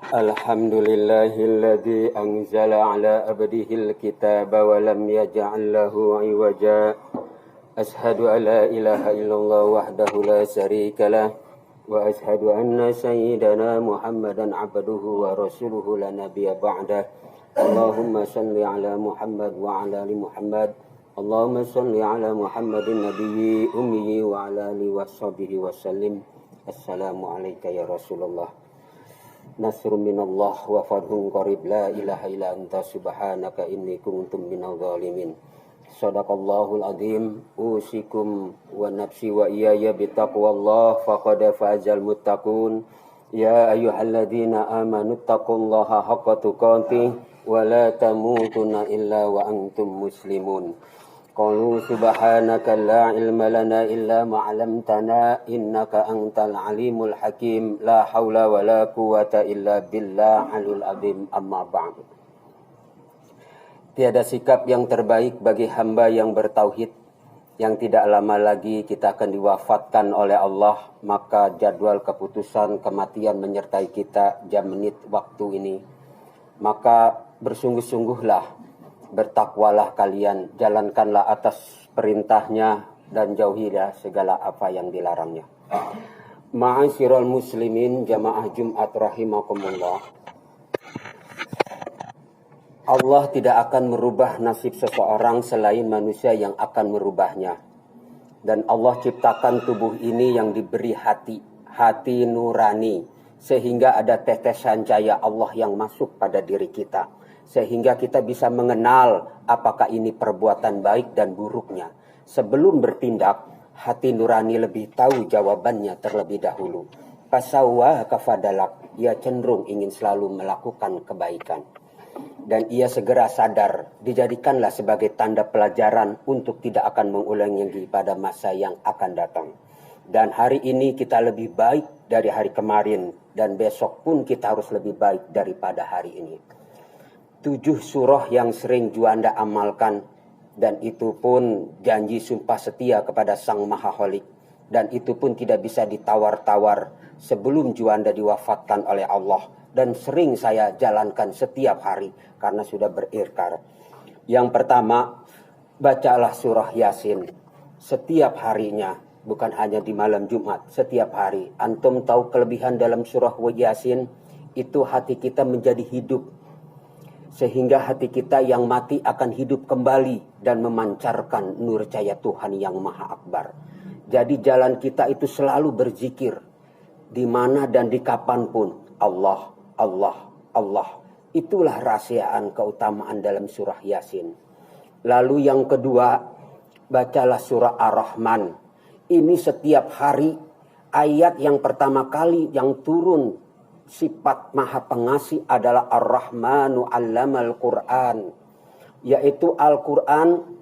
Alhamdulillahilladzi anzala ala abdihil kitaba wa lam yaj'al lahu 'iwaja. Ashhadu an la ilaha illallah wahdahu la syarika lah wa ashhadu anna sayyidana Muhammadan 'abduhu wa rasuluhu la nabiyya ba'dah. Allahumma shalli ala Muhammad wa ala ali Muhammad. Allahumma shalli ala Muhammadin nabiyyi ummi wa ala alihi washabihi wasallim. Assalamu alayka ya Rasulullah. Nasrun minallah wa fadhun qarib la ilaha illa anta subhanaka inni kuntum minadh dhalimin. Shadaqallahul azim. Usikum wa nafsi wa iyaya bitaqwallah faqad fazal muttaqun. Ya ayyuhalladzina amanu taqullaha haqqa tuqatih wa la tamutunna illa wa antum muslimun. Qalu subhanaka la ilma lana illa ma 'allamtana innaka antal alimul hakim. La haula wa la quwata illa billah alil azim. Amma ba'd. Tiada sikap yang terbaik bagi hamba yang bertauhid, yang tidak lama lagi kita akan diwafatkan oleh Allah, maka jadwal keputusan kematian menyertai kita jam menit waktu ini. Maka bersungguh-sungguhlah, bertakwalah kalian, jalankanlah atas perintahnya dan jauhilah segala apa yang dilarangnya. Ma'asyiral muslimin jamaah Jumat rahimakumullah. Allah tidak akan merubah nasib seseorang selain manusia yang akan merubahnya. Dan Allah ciptakan tubuh ini yang diberi hati nurani, sehingga ada tetesan cahaya Allah yang masuk pada diri kita, sehingga kita bisa mengenal apakah ini perbuatan baik dan buruknya. Sebelum bertindak, hati nurani lebih tahu jawabannya terlebih dahulu. Pasawwa kafadalak, ia cenderung ingin selalu melakukan kebaikan. Dan ia segera sadar, dijadikanlah sebagai tanda pelajaran untuk tidak akan mengulangi pada masa yang akan datang. Dan hari ini kita lebih baik dari hari kemarin, dan besok pun kita harus lebih baik daripada hari ini. 7 surah yang sering Juanda amalkan, dan itu pun janji sumpah setia kepada Sang Maha Kholik, dan itu pun tidak bisa ditawar-tawar sebelum Juanda diwafatkan oleh Allah, dan sering saya jalankan setiap hari karena sudah berikrar. Yang pertama, bacalah surah Yasin setiap harinya, bukan hanya di malam Jumat, setiap hari. Antum tahu kelebihan dalam surah Yasin? Itu hati kita menjadi hidup, sehingga hati kita yang mati akan hidup kembali dan memancarkan nur cahaya Tuhan yang Maha Akbar. Jadi jalan kita itu selalu berzikir, di mana dan di kapanpun. Allah, Allah, Allah. Itulah rahasiaan keutamaan dalam surah Yasin. Lalu yang kedua, bacalah surah Ar-Rahman. Ini setiap hari, ayat yang pertama kali yang turun sifat Maha Pengasih adalah Ar-Rahmanu 'allamal Qur'an, yaitu Al-Qur'an.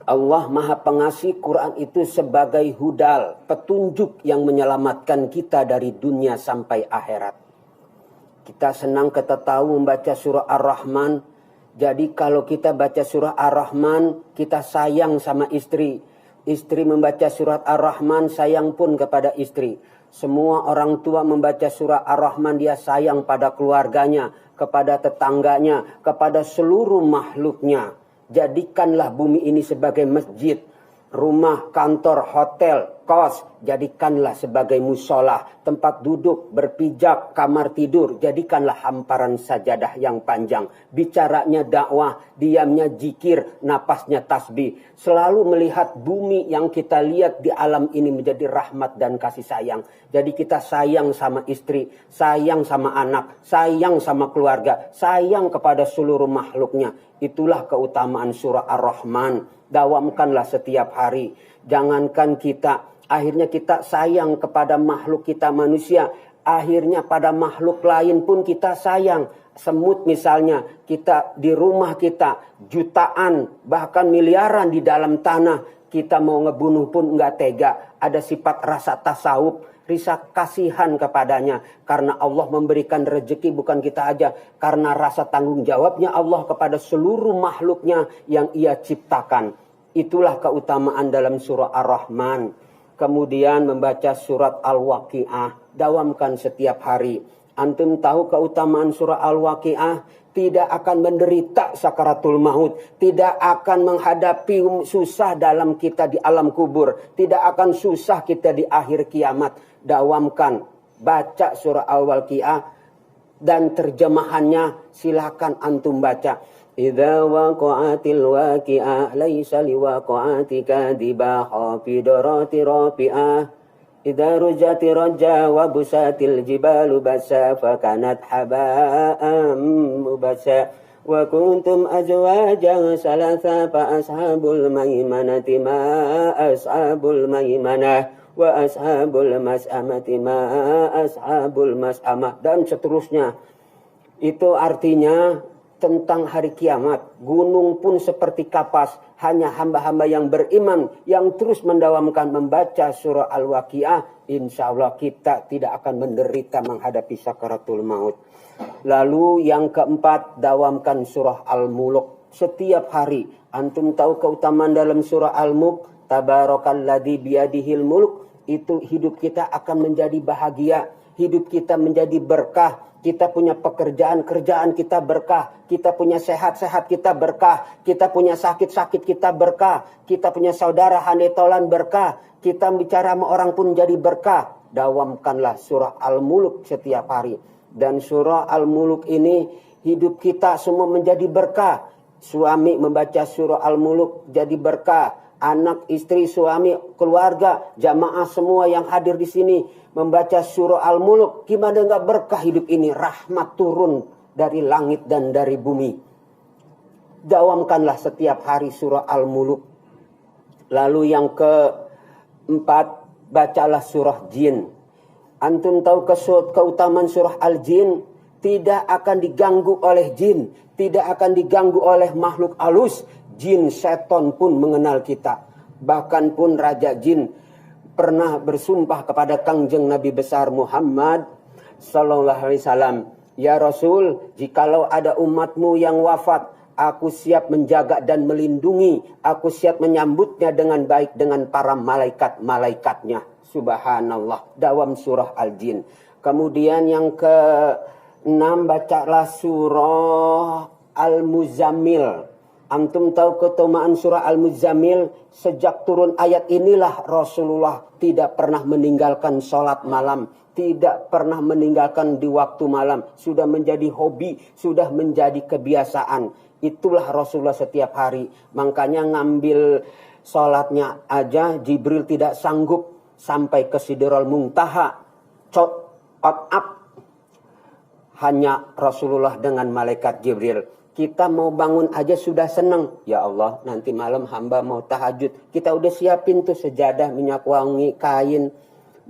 Allah Maha Pengasih, Quran itu sebagai hudal, petunjuk yang menyelamatkan kita dari dunia sampai akhirat. Kita senang kita tahu membaca surah Ar-Rahman. Jadi kalau kita baca surah Ar-Rahman, kita sayang sama istri. Istri membaca surat Ar-Rahman, sayang pun kepada istri. Semua orang tua membaca surah Ar-Rahman, dia sayang pada keluarganya, kepada tetangganya, kepada seluruh makhluknya. Jadikanlah bumi ini sebagai masjid, rumah, kantor, hotel, kos. Jadikanlah sebagai musola, tempat duduk, berpijak, kamar tidur. Jadikanlah hamparan sajadah yang panjang. Bicaranya dakwah, diamnya zikir, napasnya tasbih. Selalu melihat bumi yang kita lihat di alam ini menjadi rahmat dan kasih sayang. Jadi kita sayang sama istri, sayang sama anak, sayang sama keluarga, sayang kepada seluruh makhluknya. Itulah keutamaan surah Ar-Rahman. Dawamkanlah setiap hari. Jangankan kita, akhirnya kita sayang kepada makhluk kita manusia. Akhirnya pada makhluk lain pun kita sayang. Semut misalnya, kita di rumah kita jutaan bahkan miliaran di dalam tanah. Kita mau ngebunuh pun enggak tega. Ada sifat rasa tasawuf, rasa kasihan kepadanya. Karena Allah memberikan rezeki bukan kita aja. Karena rasa tanggung jawabnya Allah kepada seluruh makhluknya yang ia ciptakan. Itulah keutamaan dalam surah Ar-Rahman. Kemudian membaca surat Al-Waqi'ah. Dawamkan setiap hari. Antum tahu keutamaan surah Al-Waqiah, tidak akan menderita sakaratul maut, tidak akan menghadapi susah dalam kita di alam kubur, tidak akan susah kita di akhir kiamat. Dawamkan baca surah Al-Waqiah dan terjemahannya silakan antum baca. Idza waqa'atil waqi'ah laisa liwaqa'ati kadhiba khafidarati rafi'ah. Idza rujati raja wa busatil jibalu basa fakanat haba'an mubasa. Wa kuntum azwajan salasa fa ashabul maimanati ma ashabul maimanah. Wa ashabul mas'amati ma ashabul mas'amah. Dan seterusnya. Itu artinya tentang hari kiamat. Gunung pun seperti kapas. Hanya hamba-hamba yang beriman yang terus mendawamkan membaca surah Al-Waqiah. Insya Allah kita tidak akan menderita menghadapi sakaratul maut. Lalu yang keempat, dawamkan surah Al-Mulk setiap hari. Antum tahu keutamaan dalam surah Al-Mulk? Tabarakalladzi biyadihil mulk. Itu hidup kita akan menjadi bahagia. Hidup kita menjadi berkah. Kita punya pekerjaan, kerjaan kita berkah. Kita punya sehat-sehat, kita berkah. Kita punya sakit-sakit, kita berkah. Kita punya saudara hanetolan berkah. Kita bicara sama orang pun jadi berkah. Dawamkanlah surah Al-Mulk setiap hari. Dan surah Al-Mulk ini hidup kita semua menjadi berkah. Suami membaca surah Al-Mulk jadi berkah. Anak, istri, suami, keluarga, jamaah semua yang hadir di sini membaca surah Al-Mulk. Gimana enggak berkah hidup ini? Rahmat turun dari langit dan dari bumi. Dawamkanlah setiap hari surah Al-Mulk. Lalu yang keempat, bacalah surah Jin. Antum tahu keutamaan surah Al-Jin? Tidak akan diganggu oleh jin. Tidak akan diganggu oleh makhluk halus. Jin, seton pun mengenal kita. Bahkan pun Raja Jin pernah bersumpah kepada Kangjeng Nabi besar Muhammad Sallallahu Alaihi Wasallam. Ya Rasul, jikalau ada umatmu yang wafat, aku siap menjaga dan melindungi. Aku siap menyambutnya dengan baik dengan para malaikat-malaikatnya. Subhanallah. Dawam surah Al-Jin. Kemudian yang ke-6, bacalah surah Al-Muzammil. Antum tahu keutamaan surah Al-Muzammil? Sejak turun ayat inilah Rasulullah tidak pernah meninggalkan sholat malam. Tidak pernah meninggalkan di waktu malam. Sudah menjadi hobi, sudah menjadi kebiasaan. Itulah Rasulullah setiap hari. Makanya ngambil sholatnya aja Jibril tidak sanggup sampai ke Sidratul Muntaha. Hanya Rasulullah dengan malaikat Jibril. Kita mau bangun aja sudah senang. Ya Allah, nanti malam hamba mau tahajud. Kita udah siapin tuh sejadah, minyak wangi, kain.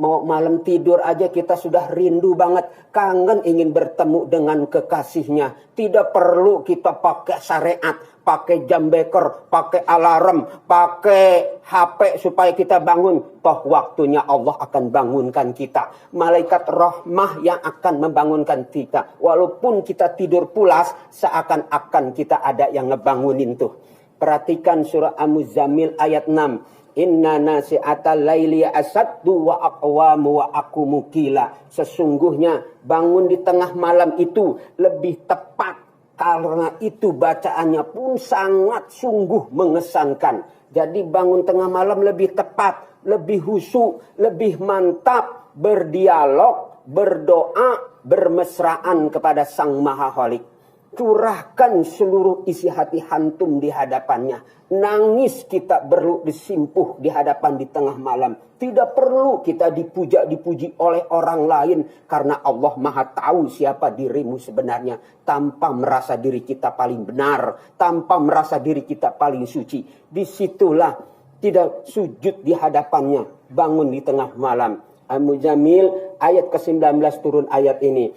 Mau malam tidur aja kita sudah rindu banget. Kangen ingin bertemu dengan kekasihnya. Tidak perlu kita pakai syariat, pakai jam beker, pakai alarm, pakai HP supaya kita bangun. Toh waktunya Allah akan bangunkan kita. Malaikat rahmah yang akan membangunkan kita. Walaupun kita tidur pulas, seakan-akan kita ada yang ngebangunin tuh. Perhatikan surah Al-Muzammil ayat 6. Inna nasi'atal laili asaddu wa aqwamu wa aqumu qila. Sesungguhnya bangun di tengah malam itu lebih tepat. Karena itu bacaannya pun sangat sungguh mengesankan. Jadi bangun tengah malam lebih tepat, lebih khusyuk, lebih mantap, berdialog, berdoa, bermesraan kepada Sang Maha Khalik. Curahkan seluruh isi hati antum di hadapannya. Nangis kita perlu disimpuh di hadapan di tengah malam. Tidak perlu kita dipuji oleh orang lain. Karena Allah Maha tahu siapa dirimu sebenarnya. Tanpa merasa diri kita paling benar. Tanpa merasa diri kita paling suci. Disitulah tidak sujud di hadapannya. Bangun di tengah malam. Al-Muzammil ayat ke-19 turun ayat ini.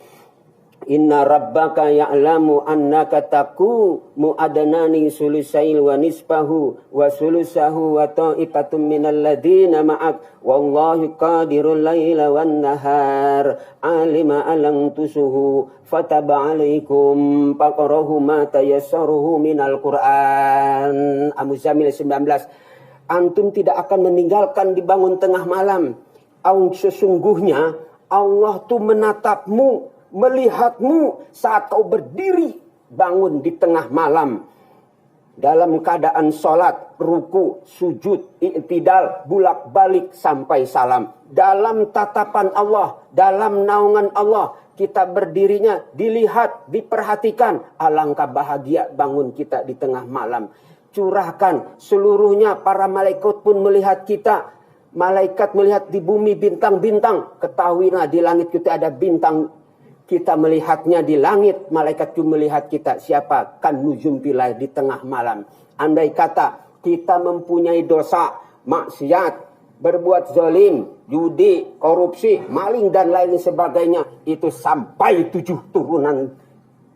Inna rabbaka ya'lamu annaka taqumu adnani sulusail wa nisfahu wa sulusahu wa ta'ifatum minal ladina ma'ak wallahu qadirul laila wan nahar alima alam tusuhu fataba alaikum faqrahu ma tayassaruhu minal Qur'an. Al-Muzammil 19. Antum tidak akan meninggalkan dibangun tengah malam. Sesungguhnya Allah tuh menatapmu melihatmu saat kau berdiri bangun di tengah malam dalam keadaan sholat, ruku, sujud, i'tidal, bulak-balik sampai salam. Dalam tatapan Allah, dalam naungan Allah, kita berdirinya, dilihat, diperhatikan. Alangkah bahagia bangun kita di tengah malam. Curahkan seluruhnya, para malaikat pun melihat kita. Malaikat melihat di bumi bintang-bintang. Ketahuilah di langit kita ada bintang. Kita melihatnya di langit, malaikat juga melihat kita. Siapa? Kan nujum pilai di tengah malam. Andai kata kita mempunyai dosa, maksiat, berbuat zalim, judi, korupsi, maling dan lain sebagainya, itu sampai 7 turunan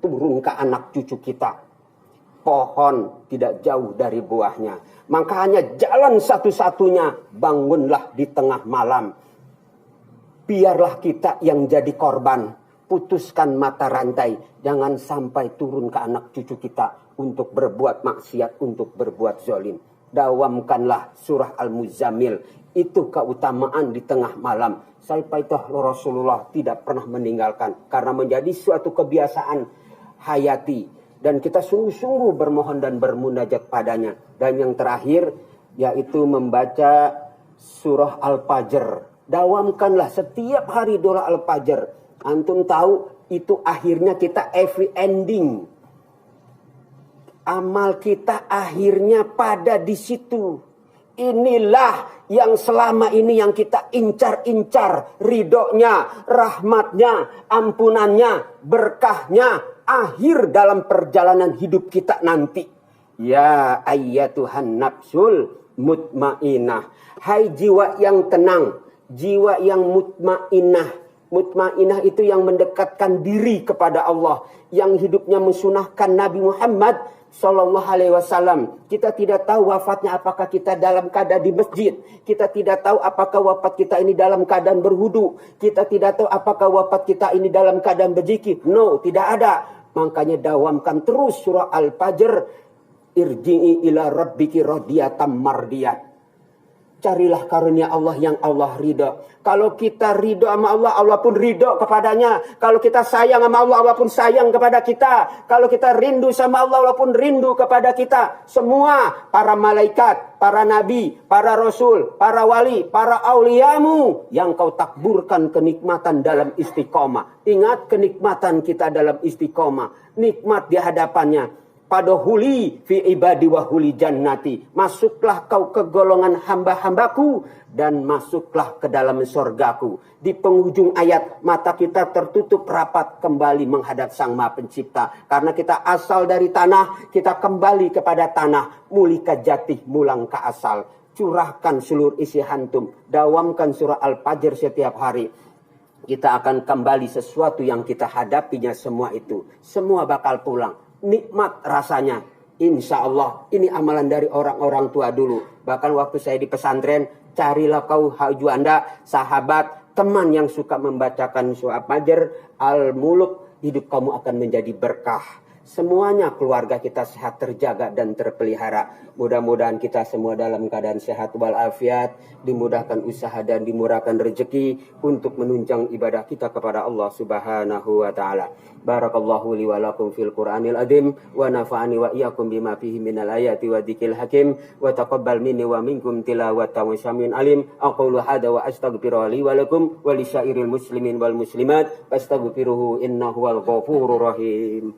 turun ke anak cucu kita. Pohon tidak jauh dari buahnya. Maka hanya jalan satu-satunya, bangunlah di tengah malam. Biarlah kita yang jadi korban. Putuskan mata rantai. Jangan sampai turun ke anak cucu kita untuk berbuat maksiat, untuk berbuat zalim. Dawamkanlah surah Al-Muzammil. Itu keutamaan di tengah malam. Sayyidina Rasulullah tidak pernah meninggalkan. Karena menjadi suatu kebiasaan hayati. Dan kita sungguh-sungguh bermohon dan bermunajat padanya. Dan yang terakhir, yaitu membaca surah Al-Fajr. Dawamkanlah setiap hari doa Al-Fajr. Antum tahu itu akhirnya kita happy ending. Amal kita akhirnya pada di situ. Inilah yang selama ini yang kita incar-incar. Ridhonya, rahmatnya, ampunannya, berkahnya. Akhir dalam perjalanan hidup kita nanti. Ya ayyatuhan nafsul mutmainah. Hai jiwa yang tenang. Jiwa yang mutmainah. Mutmainah itu yang mendekatkan diri kepada Allah, yang hidupnya mensunahkan Nabi Muhammad Sallallahu Alaihi Wasallam. Kita tidak tahu wafatnya apakah kita dalam keadaan di masjid. Kita tidak tahu apakah wafat kita ini dalam keadaan berhudu. Kita tidak tahu apakah wafat kita ini dalam keadaan berzikir. No, tidak ada. Makanya dawamkan terus surah Al-Fajr. Irji'i ila rabbiki radiyatan mardiyah. Carilah karunia Allah yang Allah ridho. Kalau kita ridho sama Allah, Allah pun ridho kepadanya. Kalau kita sayang sama Allah, Allah pun sayang kepada kita. Kalau kita rindu sama Allah, Allah pun rindu kepada kita. Semua para malaikat, para nabi, para rasul, para wali, para auliamu yang kau takburkan kenikmatan dalam istiqomah. Ingat kenikmatan kita dalam istiqomah. Nikmat di hadapannya. Padahuli fi ibadi wa huli jannati. Masuklah kau ke golongan hamba-hambaku dan masuklah ke dalam surgaku. Di penghujung ayat mata kita tertutup rapat kembali menghadap Sang Maha Pencipta. Karena kita asal dari tanah, kita kembali kepada tanah. Mulika jatih mulang ke asal. Curahkan seluruh isi hantum. Dawamkan surah Al-Fajr setiap hari. Kita akan kembali sesuatu yang kita hadapinya semua itu. Semua bakal pulang. Nikmat rasanya. Insya Allah. Ini amalan dari orang-orang tua dulu. Bahkan waktu saya di pesantren. Carilah kau juanda, sahabat, teman yang suka membacakan surah Al-Fajr, Al-Muluk. Hidup kamu akan menjadi berkah. Semuanya keluarga kita sehat, terjaga dan terpelihara. Mudah-mudahan kita semua dalam keadaan sehat walafiat, dimudahkan usaha dan dimurahkan rezeki untuk menunjang ibadah kita kepada Allah Subhanahu wa taala. Barakallahu li wa lakum fil Qur'anil azim wa nafa'ani wa iyyakum bima fihi minal ayati wa dzikril hakim wa taqabbal minni wa minkum tilawatan wa syamin alim. Aqulu hadza wa astaghfiru li wa lakum wa lisyairil muslimin wal muslimat fastaghfiruhu innahu wal ghafurur rahim.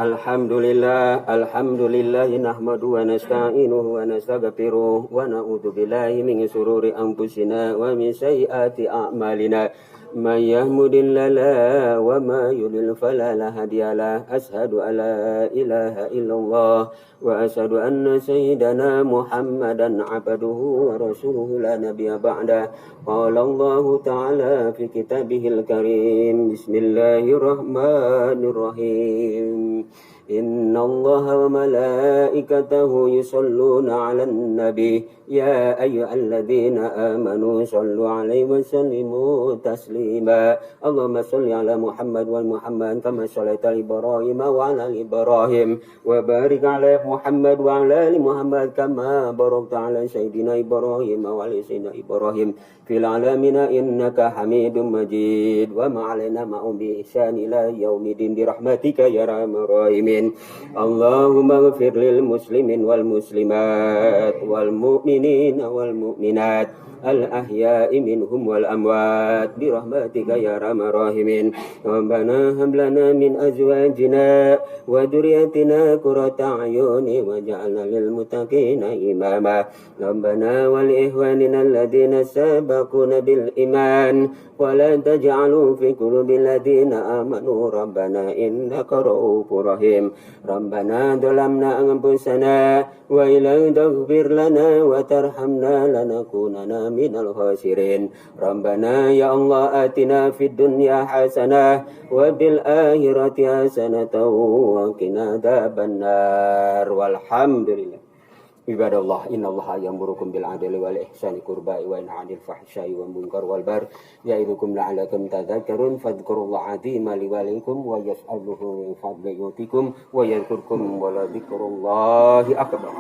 Alhamdulillah, nahmadu wa nasta'inuhu wa nastaghfiruh wa na'udzu billahi min shururi anfusina wa min sayyiati a'malina. Man yahdihillahu wa ma yudlil fala hadiyalah. Asyhadu an la ilaha illallah wa asyhadu anna sayyidana Muhammadan abduhu wa rasuluhu la nabiyya ba'da. Qala Allah ta'ala fi kitabihil karim. Bismillahirrahmanirrahim. Inna Allah wa malaikatahu yusalluna 'alan nabi يا أيها الذين آمنوا صلوا عليه وسلموا تسليما اللهم صل على محمد ومحمد كما صليت على إبراهيم وعلى آل إبراهيم وبارك على محمد وعلى آل محمد كما باركت على سيدنا إبراهيم وعلى سيدنا إبراهيم في العالمين إنك حميد مجيد وما علينا معهم بإحسان إلى يوم الدين برحمتك يا أرحم الراحمين اللهم اغفر للمسلمين والمسلمات والمؤمنين والمؤمنات الأحياء منهم والأموات برحمتك يا أرحم الراحمين ربنا هب لنا من أزواجنا وذريتنا قرة أعين واجعلنا للمتقين إماما ربنا ولإخواننا الذين سبقونا بالإيمان ولا تجعلوا في قلوب الذين آمنوا ربنا إنك رؤوف رحيم ربنا ظلمنا أنفسنا وإن لم تغفر لنا وترحمنا لنكونن من الخاسرين ربنا يا الله آتنا في الدنيا حسنة وفي الآخرة حسنة وقنا عذاب النار والحمد لله Ibadallah, innallaha ya'murukum bil adli wal ihsani qurba wa yanha 'anil fahsya'i wal munkar wal baghi ya'idukum la'allakum tadhakkarun fadhkurullaha 'azima li wa lakum wa yas'aluhu min fadli yutikum wa yadhkurkum wa la dzikrullahi akbar.